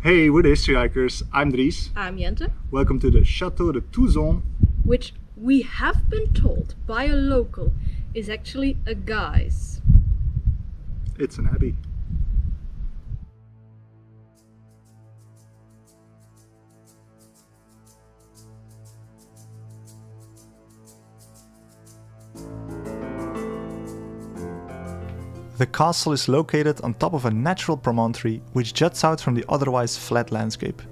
Hey, we're the History Hikers. I'm Dries. I'm Jente. Welcome to the Château de Touzon. Which we have been told by a local is actually a guy's. It's an abbey. The castle is located on top of a natural promontory which juts out from the otherwise flat landscape.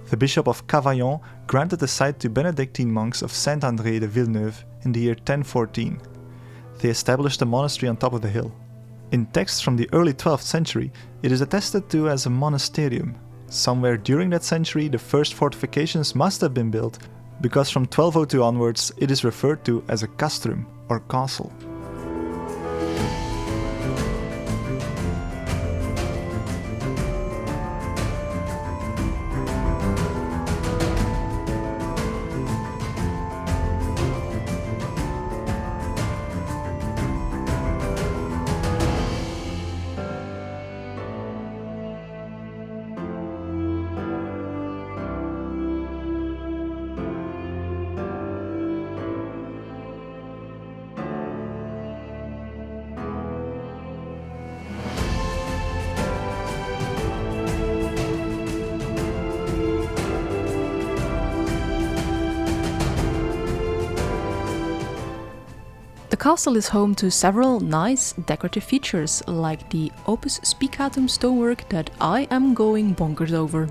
The Bishop of Cavaillon granted the site to Benedictine monks of Saint-André de Villeneuve in the year 1014. They established a monastery on top of the hill. In texts from the early 12th century, it is attested to as a monasterium. Somewhere during that century, the first fortifications must have been built, because from 1202 onwards it is referred to as a castrum or castle. The castle is home to several nice decorative features, like the Opus Spicatum stonework that I am going bonkers over.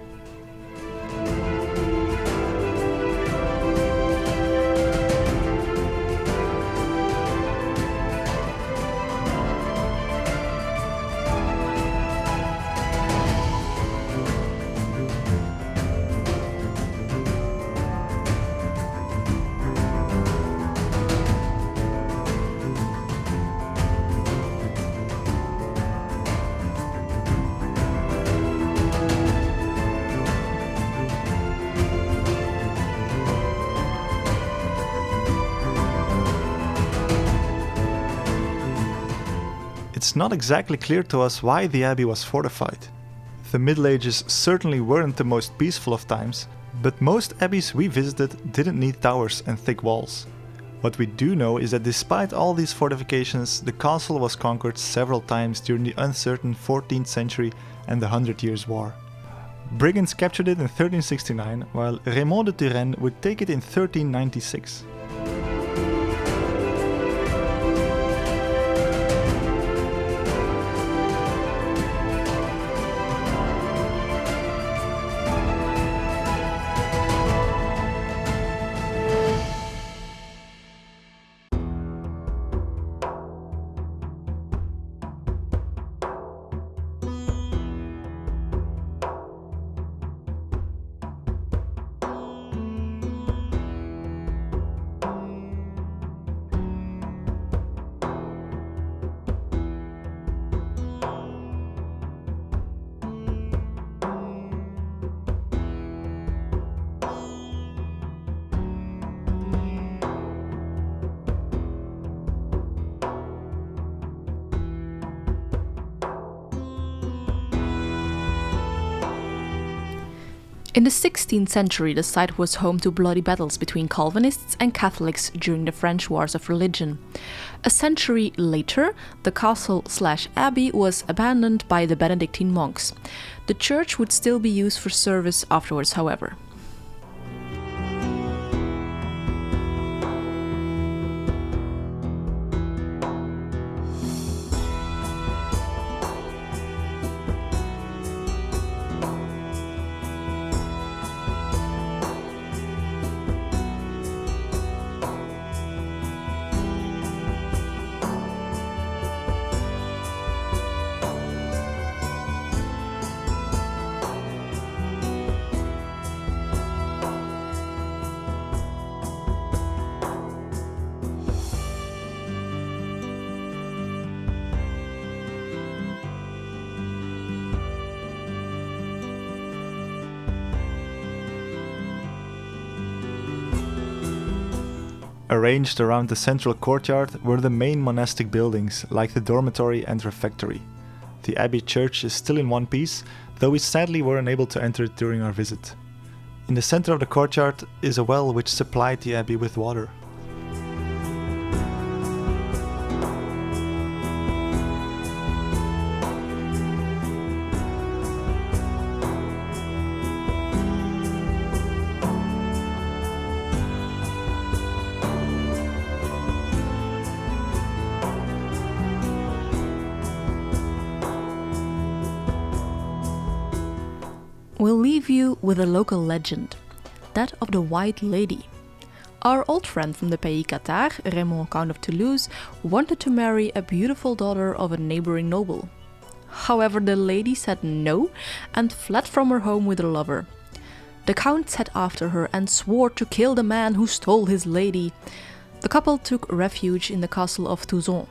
It's not exactly clear to us why the abbey was fortified. The Middle Ages certainly weren't the most peaceful of times, but most abbeys we visited didn't need towers and thick walls. What we do know is that despite all these fortifications, the castle was conquered several times during the uncertain 14th century and the Hundred Years' War. Brigands captured it in 1369, while Raymond de Turenne would take it in 1396. In the 16th century, the site was home to bloody battles between Calvinists and Catholics during the French Wars of Religion. A century later, the castle/abbey was abandoned by the Benedictine monks. The church would still be used for service afterwards, however. Arranged around the central courtyard were the main monastic buildings, like the dormitory and refectory. The abbey church is still in one piece, though we sadly were unable to enter it during our visit. In the center of the courtyard is a well which supplied the abbey with water. We'll leave you with a local legend, that of the White Lady. Our old friend from the Pays Cathare, Raymond Count of Toulouse, wanted to marry a beautiful daughter of a neighboring noble. However, the lady said no and fled from her home with her lover. The count set after her and swore to kill the man who stole his lady. The couple took refuge in the castle of Touzon.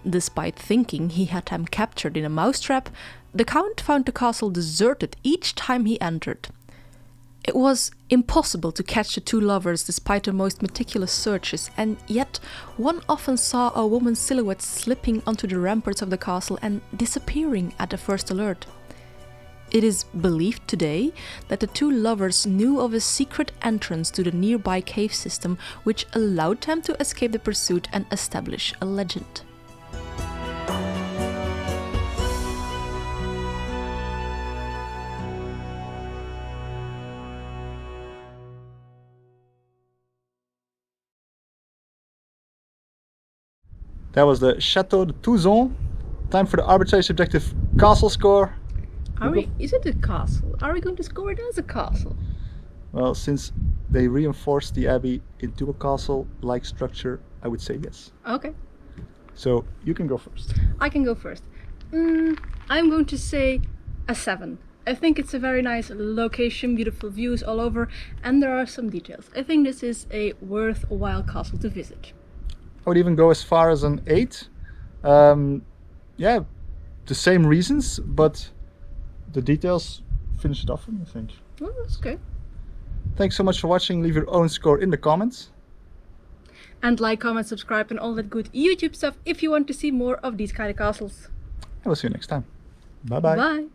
Despite thinking he had them captured in a mousetrap, the count found the castle deserted each time he entered. It was impossible to catch the two lovers despite the most meticulous searches, and yet one often saw a woman's silhouette slipping onto the ramparts of the castle and disappearing at the first alert. It is believed today that the two lovers knew of a secret entrance to the nearby cave system which allowed them to escape the pursuit and establish a legend. That was the Château de Touzon. Time for the arbitrary subjective castle score. Is it a castle? Are we going to score it as a castle? Well, since they reinforced the abbey into a castle-like structure, I would say yes. Okay. So you can go first. I can go first. I'm going to say a 7. I think it's a very nice location, beautiful views all over, and there are some details. I think this is a worthwhile castle to visit. I would even go as far as an 8. Yeah, the same reasons, but the details finish it off for me, I think. Well, that's okay. Thanks so much for watching. Leave your own score in the comments. And like, comment, subscribe and all that good YouTube stuff if you want to see more of these kind of castles. I will see you next time. Bye-bye. Bye.